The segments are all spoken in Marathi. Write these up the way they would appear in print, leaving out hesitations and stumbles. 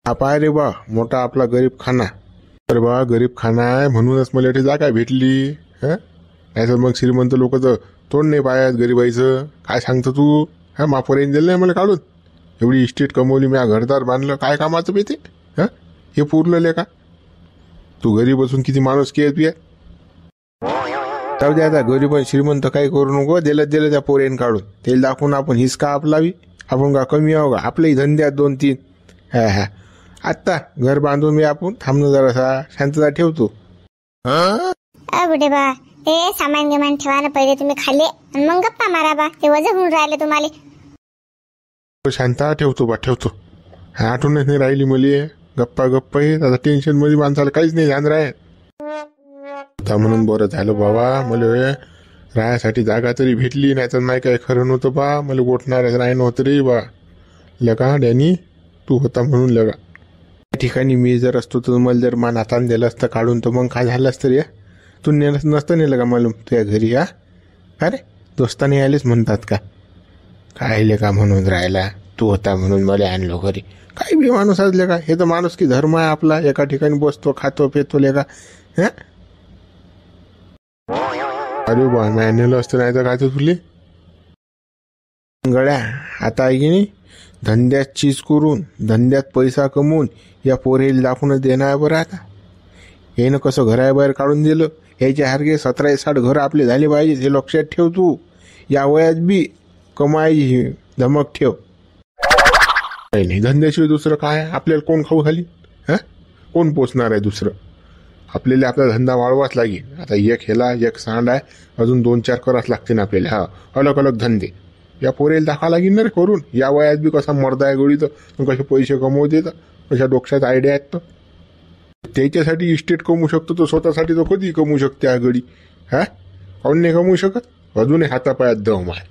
हा पाय रे बा मोठा आपला गरीब खाना. अरे बा गरीब खाना आहे म्हणूनच मला इथे जागा भेटली. नाही तर मग श्रीमंत लोक तर तोंड नाही पायात गरीबाईचं. काय सांगतो तू? मापोरेन दिलं नाही मला काढून. एवढी इस्टेट कमवली मी, घरदार बांधलं, काय कामाचं बे ते? हे पुरलं का? तू गरीब असून किती माणूस की आहे? जाऊ दे आता, गरीब श्रीमंत काही करू नको. दिलं त्या पोरेन काढून. ते दाखवून आपण हिसका आपलावी. आपण का कमी आहो का? आपलेही धंद्यात 2-3. हा आत्ता घर बांधून मी आपण थांबणं जरासा शांतता ठेवतो. बुढे बा ते सामान गिमान ठेवा ना पहिले तुम्ही खाली, मग गप्पा मारा बा. ते वजन होऊन राहिले तुम्हाला. शांतता ठेवतो बा ठेवतो. आठवणच नाही राहिली मुली. गप्पा आता टेन्शन मध्ये माणसाला काहीच नाही ध्यान राहत. म्हणून बरं झालं बाबा, मला राहायसाठी जागा तरी भेटली. नाही तर नाही काय खरं नव्हतं बा. मला गोठणारच राही नव्हतं रे बा. लगा डॅनी तू होता म्हणून लगा. त्या ठिकाणी मी जर असतो तर मला जर मान हाताने दिलं असतं काढून, तर मग काय झालं असतं रे? तू नसतं नेलं का मला तुझ्या घरी? अरे दोस्ताने आलेच म्हणतात का? काय का म्हणून राहिला तू होता म्हणून मला आणलो घरी. काही बी माणूस असले का? हे तर माणूस की धर्म आहे आपला. एका ठिकाणी बसतो, खातो, पेतो लेका. अरे बा मी नेलं असतं नाही तर काय तर तुले गड्या. आता आहे की नाही, धंद्यात चीज करून धंद्यात पैसा कमवून या पोरेला दाखवूनच देणार आहे बरं. आता यानं कसं घराबाहेर काढून दिलं. याच्या सारखे 17-60 घर आपले झाले पाहिजे. हे लक्षात ठेव तू. या वयात बी कमाई धमक ठेव. काही नाही, धंद्याशिवाय दुसरं काय? आपल्याला कोण खाऊ घाली? कोण पोचणार आहे दुसरं? आपल्याला आपला धंदा वाढवाच लागेल. आता एक हेला एक सांड आहे, अजून 2-4 करावंच लागते ना आपल्याला. अलग अलग धंदे या पोरेला दाखवा लागेल ना रे करून. या वयात बी कसा मर्दा आहे गडी, तर कसे पैसे कमवते, तर कशा डोक्यात आयडिया आहेत. तर त्याच्यासाठी इस्टेट कमवू शकतो, तो स्वतःसाठी तो कधी कमवू शकते हा गडी. कोण नाही कमवू शकत? अजूनही हातापायात दम आहे.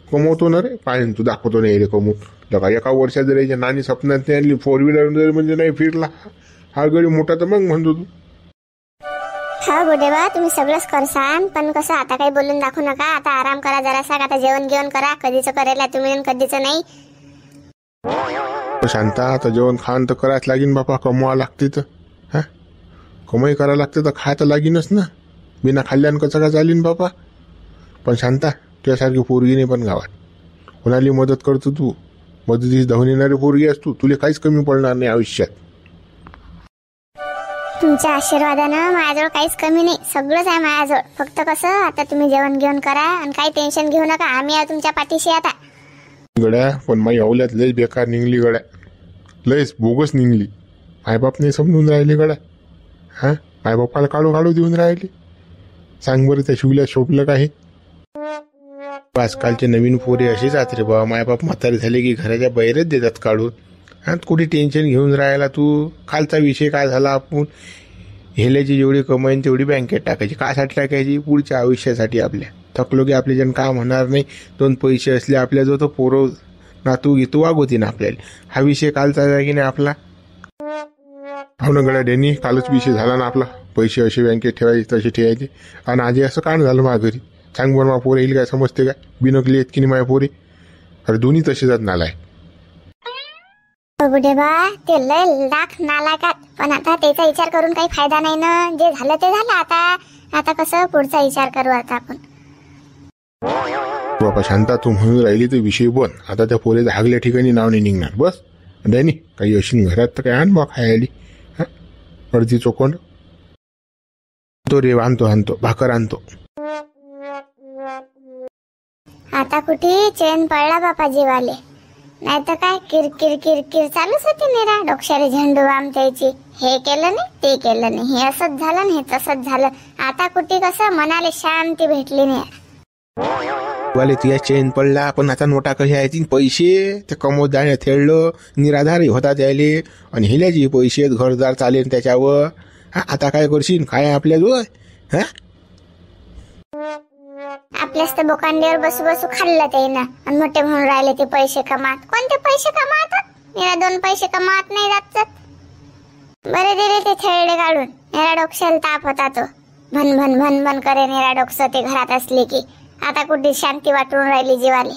कमवतो ना रे, पाहिजे तू दाखवतो नाही रे कमवून. लगा एका वर्षात जर याच्या नानी स्वप्नात नाही आणली 4 व्हीलर म्हणजे नाही फिरला हा गडी मोठा, तर मग म्हणतो तू. हा बुढे बा तुम्ही सगळंच करसान, पण कसं आता काही बोलून दाखवू नका. आता आराम करा जरासा. आता जेवण घेऊन करा. कधीच करेला तुम्ही कधीच नाही. शांता आता जेवण खाण तर करायच लागेल बापा. कमवा लागते तर कमाई करायला लागते तर खाय तर लागीनच ना. बिना खाल्ल्यानं कसं काय चालीन बापा. पण शांता तुझ्यासारखी पोरगी नाही पण गावात. कोणाली मदत करतो तू. मदतीस धावून येणारी पोरगी असतो. तुला काहीच कमी पडणार नाही आयुष्यात. तुमच्या आशीर्वादानं माझ्याजवळ काहीच कमी नाही. सगळंच आहे माझ्याजवळ. फक्त कसं आता तुम्ही जेवण घेऊन करा आणि काही टेन्शन घेऊ नका. आम्ही आहे तुमच्या पाठीशी आता. गड्या पण माई अवल्यात लयच बेकार निघली गड्या. लयच बोगस निघली. मायबाप नाही समजून राहिले गड्या. मायबापाला काढू देऊन राहिले. सांग बरं त्या शिवल्या शोभलं काही. आजकालचे नवीन पोरे असेच आहेत रे बा. मायबाप म्हातारे झाले की घराच्या बाहेरच देतात काढून. कुठे टेन्शन घेऊन राहिला तू. कालचा विषय काय झाला, आपण हेल्याची जेवढी कमाईन तेवढी बँकेत टाकायची. कासाठी टाकायची? पुढच्या आयुष्यासाठी. आपल्या थकलो की आपल्या जण काम होणार नाही. 2 पैसे असले आपल्याजवळ तर पोरं नातू घेतो वागवती ना आपल्याला. हा विषय कालचा आहे की नाही आपला. हो ना गड्या डेनी, कालच विषय झाला ना आपला. पैसे असे बँकेत ठेवायचे तसे ठेवायचे. आणि आजी असं काण झालं माझ्या घरी. सांग बरं, मा पोरं येईल काय? समजते काय? बिनकली आहेत की नाही माझ्या पोरे? अरे दोन्ही तसे जात नालाय. बुढे बा ते लय लाख नालायकात. पण आता त्याचा विचार करून काही फायदा नाही ना. जे झालं ते झालं. आता कसं पुढचा विचार करू आता आपण. बापा शांता तू म्हणून राहिली तर विषय बन. आता त्या पोरेचा हागल्या ठिकाणी नाव नाही निघणार. बस डॅनी काही अशी घरात तर काही आण बा खायली. अर्धी चोकोंड तो रे आणतो भाकर आणतो. आता कुठे चैन पडला बापा जीवाले. नाही तर काय किरकिर चालूच होती निरा. डोक्याला झेंडू आमच्याची. हे केलं नाही ते केलं नाही. हे असंच झालं आणि हे तसंच झालं. आता कुठे कसं मनाला शांती भेटली नाही. वाले तुझ्या चैन पडला. पण आता नोटा कशा आहेत? पैसे ते कमवत जाण्या थेडलं. निराधार होता त्याले. आणि हिल्याची पैसे घरदार चालेल त्याच्यावर. आता काय करशील? काय आपल्याजवळ? आपल्याच तर बोकांड्यावर बसू खाल्लं ते ना. आणि मोठे म्हणून राहिले ते पैसे कमात. कोणते पैसे कमावतात? मेरा 2 पैसे कमावत नाही जात. बरे दिले ते थेरडे काढून. मेरा डोक्याला ताप होता तो. भन करे मेरा डोकं ते घरात असले की. आता कुठे शांती वाटून राहिली जीवाले.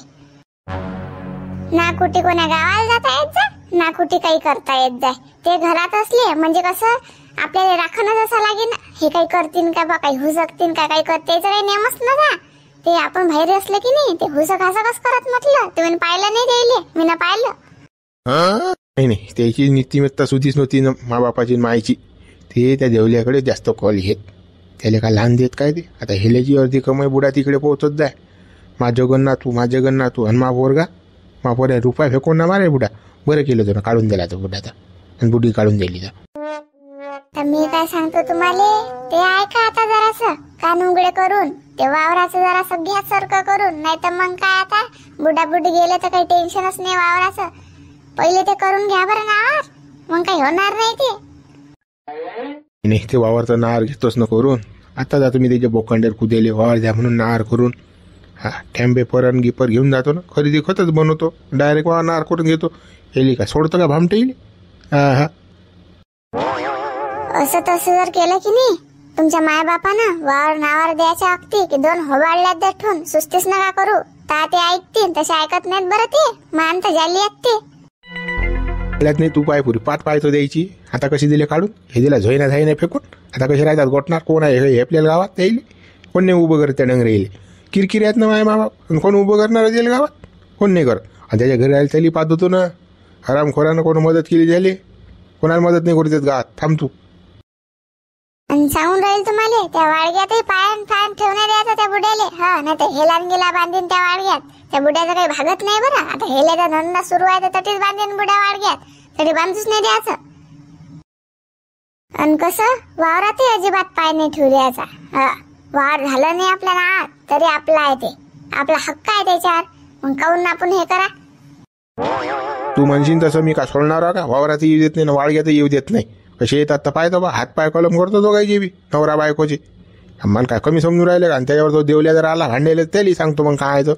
ना कुठे कोण्या गावाला जाता यायचं ना कुठे काही करता येत जाय. ते घरात असले म्हणजे कसं आपल्याला राखणच असं लागे ना. हे काही करतील का बा, काही हुसकतील का, काही करते याचा काही नेमच नव्हता. ते आपण बाहेर असलं की नाही ते हुसक हासकच करत म्हटलं. तुम्ही पाहिलं नाही द्यायले, मी ना पाहिलं. नाही नाही, त्याची नीतिमत्ता सुधीच नव्हती ना मा बापाची मायची. ते त्या देवल्याकडे जास्त कॉल घेत. त्याला काय लहान देत काय ते. आता हेल्याची अर्धी कमाई बुडा तिकडे पोहोचत जाय. मा जगन्नाथू आणि मा पोऱ्या रुपया फेकून ना मारे बुडा. बरं केलं तुला काढून दिला तो बुडाचा, आणि बुडी काढून दिली तर मी काय सांगतो तुम्हाला, ते ऐका आता जरासं कान उघडे करून. ते वावराचं जरासं घ्यासारखं करून, नाही तर मग काय आता बुडी गेले तर काही टेन्शनच नाही वावराचं. पहिले ते करून घ्या बरं नावार, मग काही होणार नाही ते. नाही ते वावरचा नार घेतोच न करून. आता जातो मी त्याच्या बोकांड्यावर कुदेले वावर द्या म्हणून नार करून. हा टॅम्बे परन गिपर घेऊन जातो ना, खरेदी खतच बनवतो. डायरेक्ट वावर नार करून घेतो. हेली का सोडतो का भामटे येईल. हा असं तसं जर केलं की नाही तुमच्या मायबापानं वावर नावावर द्यायच्या अगती की 2 होबाळल्यात देठून सुस्तीच नका करू. ता ते ऐकतील तसे ऐकत नाहीत बरं. ते मान तर झाली ऐकते. नाही तू पाय पुरी पाठ पायतो द्यायची. आता कशी दिले काढून, हे दिला झोईना झाईना फेकून. आता कशी राहतात गोटणार कोण आहे हे आपल्याला गावात येईल. कोण नाही उभं करत त्या डंगरे येईल. किरकिर आहेत ना माय बाबा, कोण उभं करणार येईल गावात, कोण नाही करत. आणि त्याच्या घरी राहील त्याला पाहत होतो ना, हरामखोरानं कोण मदत केली झाली. कोणाला मदत नाही करू देत गावात. थांब तू. आणि सांगून राहील तुम्हाला, त्या वाडग्यातही पायन फायन ठेवण्यात द्यायचा त्या बुड्याले. हा नाही तर हेलान गेला बांधीन त्या वाडग्यात. त्या बुड्याचं काही भागत नाही बरं. आता हेल्याचा धंदा सुरू आहे तर तटीच बांधीन बुड्या वाडग्यात, तरी बांधूच नाही द्यायचं. आणि कसं वावरातही अजिबात पाय नाही ठेवू द्यायचा. हा वावर झालं नाही आपल्या नावात तरी आपला आहे, ते आपला हक्क आहे त्याच्यावर. मग काऊन आपण हे करा. तू म्हणशील तसं मी का सोडणार का. वावरात येऊ देत नाही ना वाडग्यात येऊ देत नाही. कसे येतात तर पाहतो बा, हात पाय कलम करतो दोघांची बी नवरा बायकोची. मला काय कमी समजून राहिले का. आणि त्याच्यावर तो देवल्या जर आला भांडेल त्याला सांगतो मग काय तो.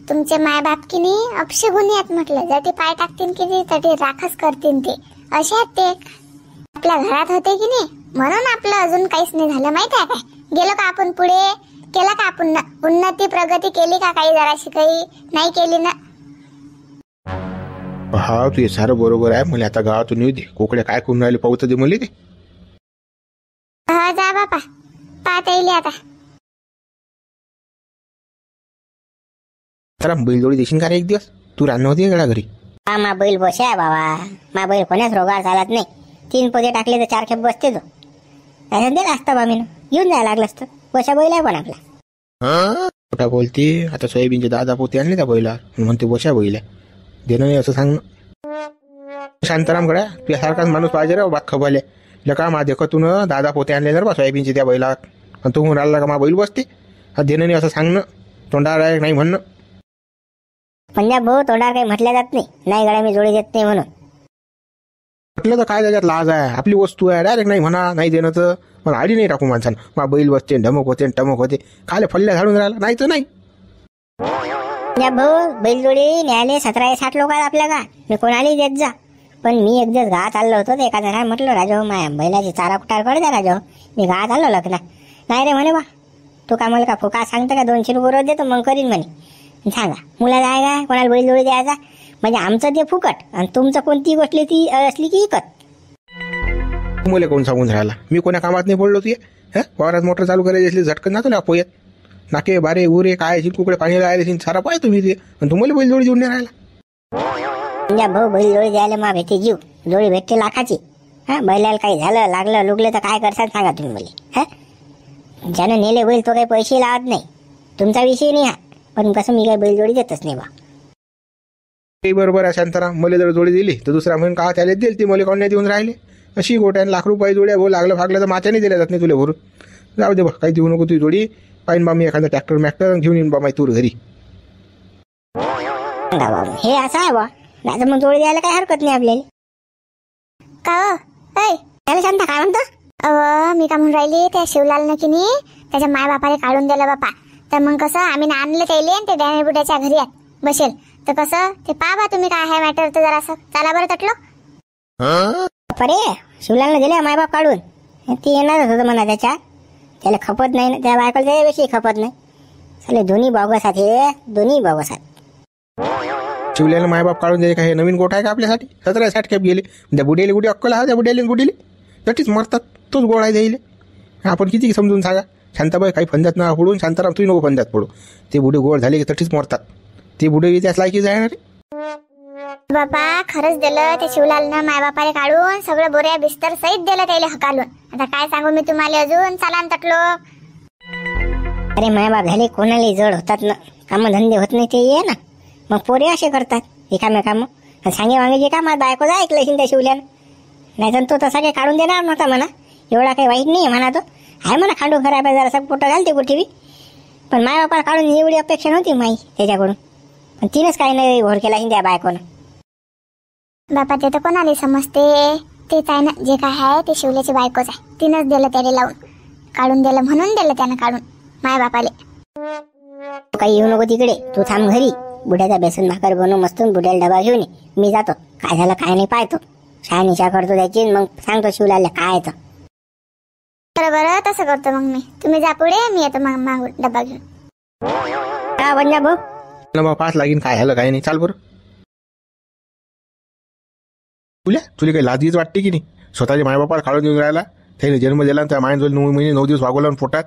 तुमचे मायबाप की नाही अपशगुनी आहेत म्हटलं. जटी पाय टाकतील की नाही तटी राखच करतील ते. असे आहेत ते. आपल्या घरात होते की नाही म्हणून आपलं अजून काहीच नाही झालं माहिती आहे काय. गेलो का आपण पुढे, केलं का आपण उन्नती प्रगती केली का काही जराशी, काही नाही केली ना. हा तू हे सारं बरोबर आहे. मला आता गावातून येऊ दे. कोकड्या काय करून राहिले पाहू दे मुली ते. हा जा बापा पाहता येईल आता. तर बैलजोडी देशील का रे एक दिवस. तू राहणं होती का घरी. हा मा बैल बसे आहे बाबा. मा बैल कोणाच रोगावर चालत नाही. 3 पोते टाकले तर 4 खेप बसते तो. असं दिलं असतं बा मी येऊन जायला लागलं असतं. बशा बैल आहे पण आपला. कुठं बोलते आता. सोयाबीनचे 10 पोते आणले त्या बैला म्हणते बशा बैल आहे. देणं नाही असं सांग ना. शांताराम गड्या तुझ्यासारखाच माणूस पाहिजे रे बात खबरले. लका मा देखत तू न 10 पोते आणले ना बा सोयाबीनचे त्या बैलात. आणि तू म्हणून राहिला का मा बैल बसते. देणं नाही असं सांग ना. तोंडावर नाही म्हणणं. पंजाब भाऊ तोंडावर काही म्हटल्या जात नाही. नाही गड्या मी जोडी देत नाही म्हणून. म्हटलं तर काय त्याच्यात लाज आहे. आपली वस्तू आहे. डायरेक्ट नाही म्हणा. नाही देणं तर मग आडी नाही टाकू माणसानं. मा बैल बसते ढमक होते टमक होते. काले फल्ल्या झाडून राहिला नाही तर नाही. पंजाब भाऊ बैलजोडी न्यायालय 17-60 लोक आहेत आपल्या का. मी कोणालाही देत जा. पण मी एक दिवस गावात आलो होतो. ते एखाद्या काय म्हटलं राजा माया बैलाची चारा कुटार कडे द्या राजा. मी गावात आलो लग्न. नाही रे म्हणे बा तू का मला का फुका सांगतं का 200 रुपये रोज देतो मग करीन म्हणे. सांगा मुलाला आहे का कोणाला बैलजोडी द्यायचा. म्हणजे आमचं ते फुकट आणि तुमचं कोणती गोष्ट ती असली की इकत. मुले कोण सांगून राहिला. मी कोणा कामात नाही पडलो तुझे. वावरात मोटर चालू करायची असली झटकन जातो ना पोयात. नाके बारे उरे काय कुकडे पाणी राहिले सारा पाय तुम्ही ते. आणि तुम्हाला बैलजोडी जोडून राहिला. पंजाब भाऊ बैलजोडी द्यायला मा भेटते जीव. जोडी भेटते लाखाची. हा बैलाला काही झालं लागलं लुगलं तर काय करसान सांगा तुम्ही मला. हा ज्यानं नेले बैल तो काही पैसे लावत नाही. तुमचा विषय नाही हा. पण कसं मी काही बैलजोडी देतच नाही बा. ते बरोबर आहे शांताराम. मला जर जोडी दिली तर दुसरा म्हणून का त्याला देईल ती मला कोण नाही देऊन राहिले. अशी गोट्याने लाख रुपये जोड्या भाऊ लागलं फागलं तर माथ्याने दिल्या जात नाही तुला भरून. जाऊ दे बा काही देऊ नको. ती जोडी पाहिन बा मी एखादा ट्रॅक्टर मॅक्टर घेऊन येईन बा माही तूर घरी. हे असं आहे बा. नाही तर मग जोडी द्यायला काही हरकत नाही आपल्याला. का त्याला शांता काय म्हणतो. मी का म्हणून राहिली त्या शिवलालनं की नाही त्याच्या मायबापाने काढून दिलं बापा. तर मग कसं आम्ही आणलं त्याले ते डॅनी बुड्याच्या घरी बसेल. तर कसं ते पाहा तुम्ही काय आहे मॅटर तर जरासं चला बरं तटलो. अरे शिवलालने दिले मायबाप काढून. ती येणारच होतं म्हणा त्याच्या. त्याला खपत नाही ना त्या बायकोला त्याच्याविषयी खपत नाही. चालेल दोन्ही बोगस आहेत. हे दोन्ही बोगस आहेत. शिवल्याला मायबाप काढून द्यायचे का? हे नवीन गोठ आहे का आपल्यासाठी? 17-60 खेप गेले. त्या बुड्याला कुठे अक्कल आहे? त्या बुड्याला बुडीले तटीच मरतात. तोच गोळ आहे द्यायले. आपण किती समजून सांगा. शांताबाई काही फंद्यात ना पडून, शांताराम तू नको फंद्यात पडू. ते बुडे गोळ झाले की तटीच मरतात. ते बुडे त्याच लायकी जाणार रे. बाबा खरंच दिलं ते शिवलालनं मायबापाला काढून सगळं बोऱ्या बिस्तर सहित दिलं त्याला हकालून. आता काय सांगू मी तुम्हाला अजून. चालान तटलो. अरे मायबाप झाले कोणाला जड होतात ना, कामं धंदे होत नाही ते ये ना, मग पोरे असे करतात एकामेकामं. सांगे वांगे कामात बायको जा ऐकलं त्या शिवल्यानं. नाही तर तो तसा काही काढून देणार नव्हता म्हणा. एवढा काही वाईट नाही म्हणा. तो आहे म्हणा खांडू खराब आहे जरासा पोटं घालते कुठे बी. पण मायबापाला काढून एवढी अपेक्षा नव्हती माई त्याच्याकडून. पण तिनंच काही नाही घोर केला त्या बायकोनं. बापा ते तर कोणाला समजते. तेच आहे ना जे काय आहे ते शिवल्याची बायकोच आहे. तिनंच दिलं त्याला लावून. काढून दिलं म्हणून दिलं त्यानं काढून मायबापाले. तू काही येऊ नको तिकडे. तू थांब घरी. बुड्याचा बेसन भाकर बनवू मस्त. बुड्याला डबा घेऊन ये. मी जातो. काय झालं काय नाही पाहतो. शहानिशा करतो त्याची. मग सांगतो शिवलाला काय तर. बरं तसं करतो मग मी. तुम्ही जा पुढे. मी येतो मग मागून डबा घेऊन. का बंजा भाऊ ना पास लागीन. काय झालं काय नाही. चाल बरं. तुला काही लाजीच वाटते की नाही? स्वतःच्या मायबापाला काढून देऊन राहिला. त्याने जन्म दिला त्या मायन 9 महिने 9 दिवस वागवला पोटात.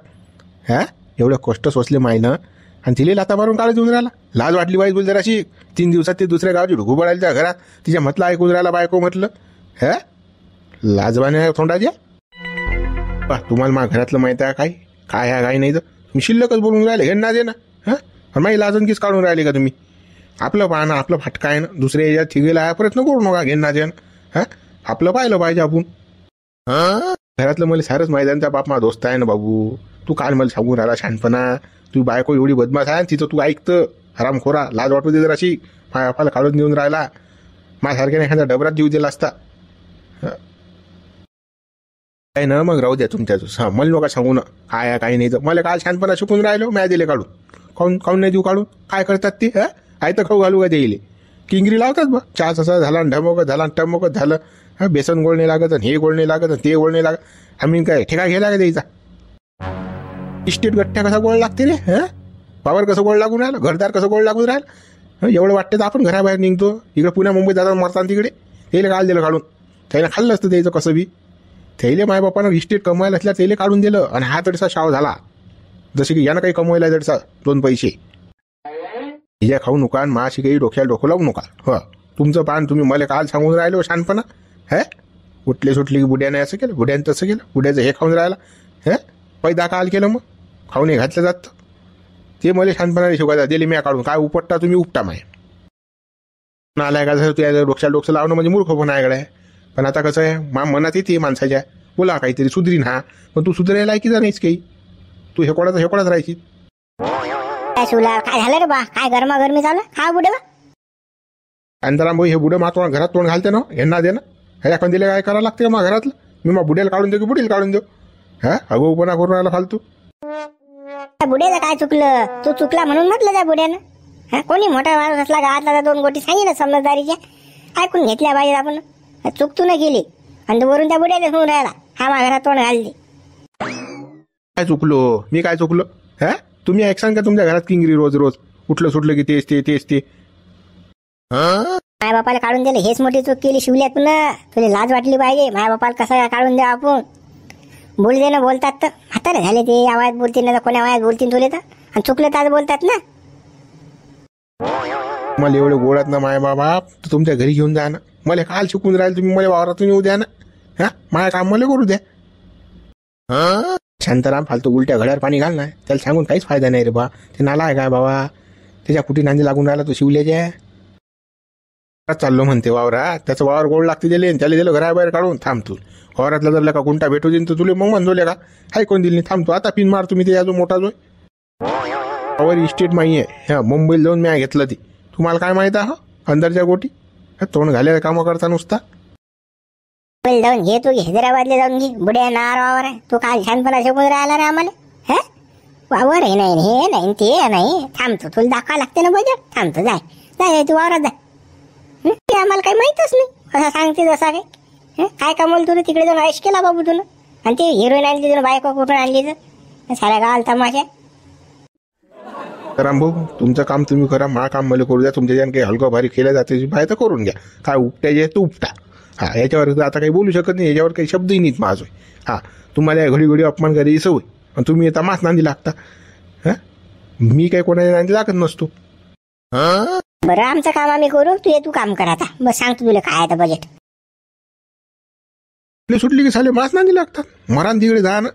हा एवढं कष्ट सोसले मायनं आणि तिला लाता मारून काढून देऊन राहिला. लाज वाटली पाहिजे बोल जराशी. 3 दिवसात ते दुसऱ्या गावची ढुकू पडायला त्या घरात. तिच्या म्हटलं ऐकून राहिला बायको म्हटलं. हा लाजवाने तोंडाच्या. तुम्हाला माझ्या घरातलं माहिती आहे काय काय आहे काय नाही तर तुम्ही शिल्लकच बोलून राहिले. हे ना दे ना. हा माझी लाजणकीच काढून राहिले का तुम्ही? आपलं पाहणं आपलं फाटका आहे ना. दुसऱ्या याच्यात ठिगेला प्रयत्न करू नका घेणं देणं. हा आपलं पाहिलं पाहिजे आपण. घरातलं मला सारंच माहिती आहे. त्या बाप माझा दोस्त आहे ना बाबू. तू काल मला सांगून राहिला शहाणपणा. तू बायको एवढी बदमाश आहे तिथं तू ऐकतं. हरामखोरा लाज वाटू दे जराशी. माझ्या बापाला काढून देऊन राहिला. माझ्यासारख्याने एखाद्या डबरात जीव दिला असता. काय ना मग राहू द्या तुमच्याच. हा मला नका सांगू ना काय आहे काही नाही तर. मला काल शहाणपणा शिकून राहिलो. मॅ दिले काढून. काऊन नाही देऊ काढून? काय करतात ते? हा आहे तर खाऊ घालू का देईल? किंगरी लावतात बा. चहा तसा झाला ढमोकत झाला टमोकत झालं. हा बेसन गोळ नाही लागत आणि हे गोळ नाही लागत आणि ते गोळ नाही लागत. आम्ही काय ठेका घ्यायला का द्यायचा? इस्टेट गठ्ठ्या कसा गोळ लागते रे? हा पावर कसं गोळ लागून राहिलं? घरदार कसं गोळ लागून राहिलं? एवढं वाटतं तर आपण घराबाहेर निघतो. इकडे पुण्या मुंबईत जातात मरतात तिकडे. त्याला काल दिलं काढून. त्याला खाल्लं असतं द्यायचं कसं बी. त्याला मायबापानं इस्टेट कमवायला असल्या त्याला काढून दिलं आणि हा तडसा शाव झाला. जसे की यानं काही कमवायला तडसा 2 पैसे. हिच्या खाऊ नका माशी काही डोक्याला डोकं लावू नका. हो तुमचं पान तुम्ही मला काल सांगून राहिलो शहाणपणा. हे उठले सुटले की बुड्याने असं केलं बुड्याने तसं केलं. बुड्याचं हे खाऊन राहिला. हे पैदा काल केलं मग खाऊन हे घातलं जातं. ते मला शहाणपणाने शिकवायला दिले मी काढून. काय उपटता तुम्ही उपटा माय आलाय का? तू या डोक्याला डोकं लावणं म्हणजे मूर्खपणा आहे गड्या. पण आता कसं आहे मनात येते माणसाच्या. बोला काहीतरी सुधरीन. हा पण तू सुधरायला की जा नाहीच काही. तू हेकोडाच राहायची. शिवला काय झालं रे बा? काय गरमागरमी चालू हा बुडे बा? अंतराम भाई हे बुडे मात्र घरात तोंड घालते ना. यांना दे ना. ह्या कंदीला काय करावं लागते का मग घरातलं? मी मग बुड्याला काढून देऊ की बुडीला काढून देऊ? हा अगोपणा करून राहिला फालतू. बुड्याला काय चुकलं? तू चुकला म्हणून म्हटलं त्या बुड्यानं. हा कोणी मोठा माणूस असला गावातला 2 गोटी सांगितलं समजदारीच्या. ऐकून घेतल्या पाहिजे आपण. चुकतू न गेली आणि वरून त्या बुड्याला होऊन राहिला. हा मा घरात तोंड घालली. काय चुकलो? मी काय चुकलो? हा तुम्ही ऐकसान का तुमच्या घरात किंगरी रोज रोज उठलं सुटलं की तेच ते. माय बापाला काढून दिलं हेच मोठी चूक केली शिवल्यात. पुन्हा तुला लाज वाटली पाहिजे. माय बापाला कसं काढून द्या आपण. बोल दे ना बोलतात तर म्हातारे झाले ते. आवाज बोलतील ना तर कोण्या आवाज बोलतील तुले तर. आणि चुकले तर बोलतात ना. मला एवढे गोळात ना माय बाबा तर तुमच्या घरी घेऊन जा ना. मला काल शिकून राहील तुम्ही. मला वावरातून येऊ द्या ना. हा माझ्या काम मला करू द्या. शांताराम फालतू उलट्या घड्यावर पाणी घाल ना. त्याला सांगून काहीच फायदा नाही रे बा. ते नाला आहे काय बाबा? त्याच्या कुठे नांदी लागून राहिला तो शिवल्याच्या. चाललो म्हणते वावरात. त्याचं वावर गोड लागते दिले त्याला दिलं घराबाहेर काढून. थांबतो वावरातला जर का कोणता भेटू देईन तर तुला मग म्हणजोले का हाय कोण दिली. थांबतो आता पिन मार तुम्ही. ते अजून मोठा जो वावर इस्टेट माही आहे. ह्या मुंबईला जाऊन मी घेतलं ती. तुम्हाला काय माहित आहे अंदरच्या गोटी? तोंड घालायला कामं करता नुसता. जाऊन घे तू. हैदराबादला जाऊन घे. बुड्या नार वावर आहे. तू काय छानपणा शिकून राहिला रे आम्हाला. हे वावर हे नाही हे नाही ते नाही. थांबतो तुला दाखवा लागते ना बजेट. थांबतो जाय तू वावरात जाय. ते आम्हाला काही माहितच नाही. असं सांगते जसा काय कमवलं तुला तिकडे जाऊन ऐश केला बाबू तुला. आणि ते हिरोईन आणली तुला बायको कुठून आणली तर साऱ्या गावाला तमाशा. राम भाऊ तुमचं काम तुम्ही करा, मा काम मला करू द्या. तुमच्या ज्यानं काही हलकं भारी केलं जाते बाहेर तर करून घ्या. काय उपटायचे तर उपटा. हा याच्यावर आता काही बोलू शकत नाही, याच्यावर काही शब्दही नाहीत माझं. हा तुम्हाला घडी घडी अपमान करायची सवय आणि तुम्ही येता मास नांदी लागता. हा मी काही कोणाच्या नांदी लागत नसतो. बरं आमचं काम आम्ही करू, तू काम कर आता. बस सांगतो तुला काय आहे बजेट. सुटली की साले मास नांदी लागतात. मरान तिकडे जा ना,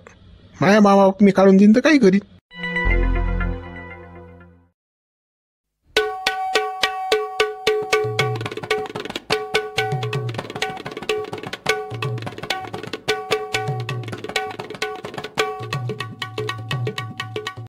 माया मामा मी काढून देईन तर काही करीन.